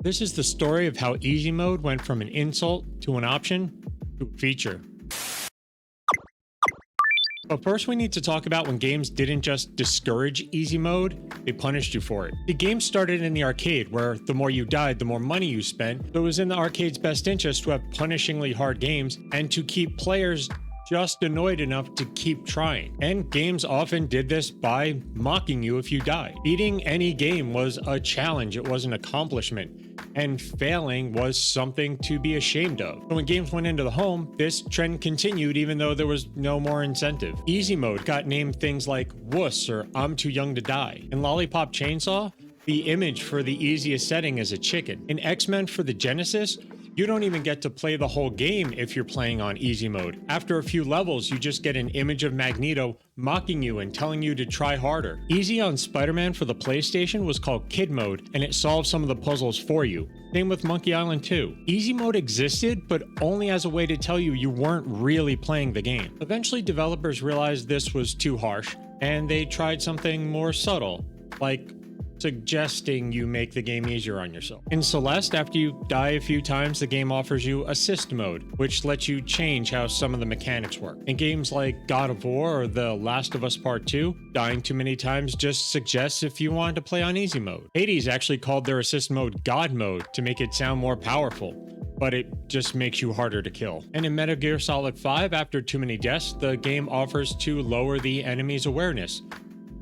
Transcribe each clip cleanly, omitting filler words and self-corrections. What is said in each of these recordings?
This is the story of how easy mode went from an insult to an option to a feature. But first we need to talk about when games didn't just discourage easy mode, they punished you for it. The game started in the arcade, where the more you died, the more money you spent, so it was in the arcade's best interest to have punishingly hard games and to keep players just annoyed enough to keep trying. And games often did this by mocking you if you died. Beating any game was a challenge, it was an accomplishment, and failing was something to be ashamed of. So when games went into the home, this trend continued even though there was no more incentive. Easy mode got named things like wuss or I'm too young to die. In Lollipop Chainsaw, the image for the easiest setting is a chicken. In X-Men for the Genesis, you don't even get to play the whole game if you're playing on easy mode. After a few levels, you just get an image of Magneto mocking you and telling you to try harder. Easy on Spider-Man for the PlayStation was called Kid Mode, and it solved some of the puzzles for you. Same with Monkey Island 2. Easy mode existed, but only as a way to tell you you weren't really playing the game. Eventually, developers realized this was too harsh, and they tried something more subtle, like suggesting you make the game easier on yourself. In Celeste, after you die a few times, the game offers you assist mode, which lets you change how some of the mechanics work. In games like God of War or The Last of Us Part 2, dying too many times just suggests if you want to play on easy mode. Hades actually called their assist mode God mode to make it sound more powerful, but it just makes you harder to kill. And in Metal Gear Solid 5, after too many deaths, the game offers to lower the enemy's awareness,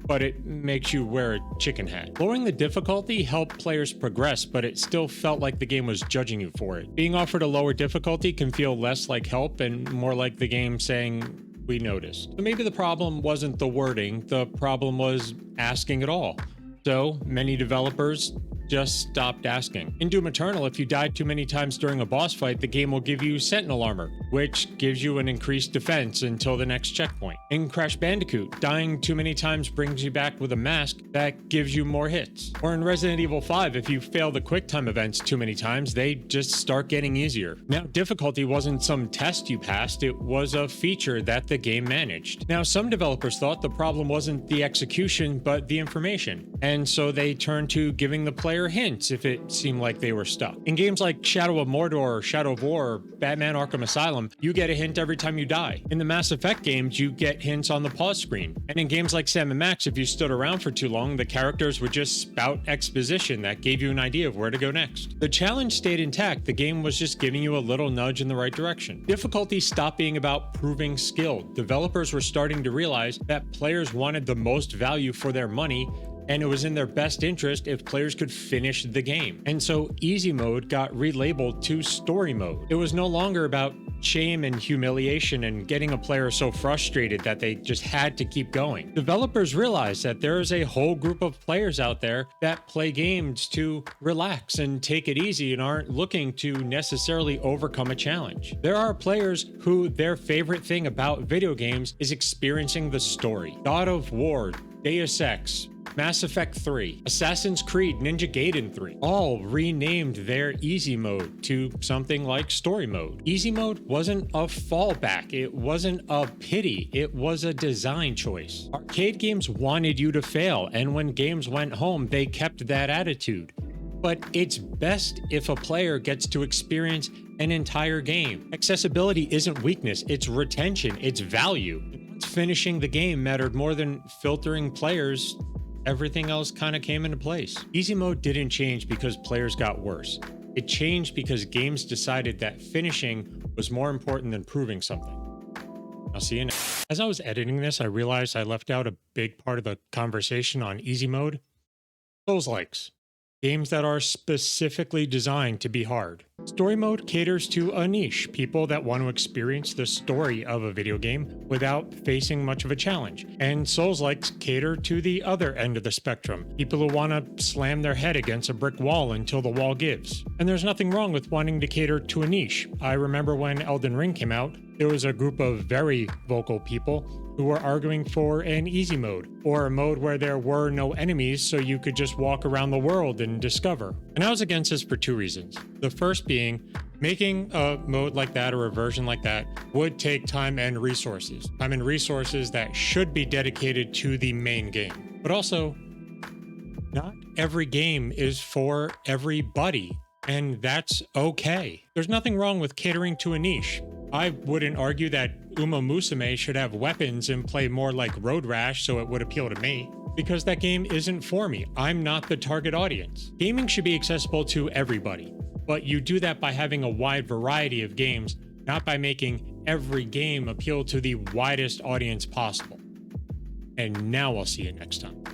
but it makes you wear a chicken hat. Lowering the difficulty helped players progress, but it still felt like the game was judging you for it. Being offered a lower difficulty can feel less like help and more like the game saying, we noticed. So maybe the problem wasn't the wording, the problem was asking at all. So many developers just stopped asking. In Doom Eternal, if you died too many times during a boss fight, the game will give you Sentinel armor, which gives you an increased defense until the next checkpoint. In Crash Bandicoot, dying too many times brings you back with a mask that gives you more hits. Or in Resident Evil 5, if you fail the QuickTime events too many times, they just start getting easier. Now, difficulty wasn't some test you passed, it was a feature that the game managed. Now, some developers thought the problem wasn't the execution, but the information. And so they turned to giving the player hints if it seemed like they were stuck. In games like Shadow of Mordor or Shadow of War or Batman Arkham Asylum, you get a hint every time you die. In the Mass Effect games, you get hints on the pause screen. And in games like Sam & Max, if you stood around for too long, the characters would just spout exposition that gave you an idea of where to go next. The challenge stayed intact, the game was just giving you a little nudge in the right direction. Difficulty stopped being about proving skill. Developers were starting to realize that players wanted the most value for their money, and it was in their best interest if players could finish the game. And so easy mode got relabeled to story mode. It was no longer about shame and humiliation and getting a player so frustrated that they just had to keep going. Developers realized that there is a whole group of players out there that play games to relax and take it easy and aren't looking to necessarily overcome a challenge. There are players who their favorite thing about video games is experiencing the story. God of War, Deus Ex, Mass Effect 3, Assassin's Creed, Ninja Gaiden 3, all renamed their easy mode to something like story mode. Easy mode wasn't a fallback, it wasn't a pity, it was a design choice. Arcade games wanted you to fail, and when games went home, they kept that attitude. But it's best if a player gets to experience an entire game. Accessibility isn't weakness, it's retention, it's value. Once finishing the game mattered more than filtering players, everything else kind of came into place. Easy mode didn't change because players got worse. It changed because games decided that finishing was more important than proving something. I'll see you next. As I was editing this, I realized I left out a big part of the conversation on easy mode. Souls-likes. Games that are specifically designed to be hard. Story mode caters to a niche, people that want to experience the story of a video game without facing much of a challenge. And Souls-likes cater to the other end of the spectrum, people who want to slam their head against a brick wall until the wall gives. And there's nothing wrong with wanting to cater to a niche. I remember when Elden Ring came out, there was a group of very vocal people who were arguing for an easy mode, or a mode where there were no enemies so you could just walk around the world and discover. And I was against this for two reasons. The first being, making a mode like that or a version like that would take time and resources. Time and resources that should be dedicated to the main game. But also, not every game is for everybody. and that's okay. There's nothing wrong with catering to a niche. I wouldn't argue that Uma Musume should have weapons and play more like Road Rash so it would appeal to me, because that game isn't for me. I'm not the target audience. Gaming should be accessible to everybody, but you do that by having a wide variety of games, not by making every game appeal to the widest audience possible. And now I'll see you next time.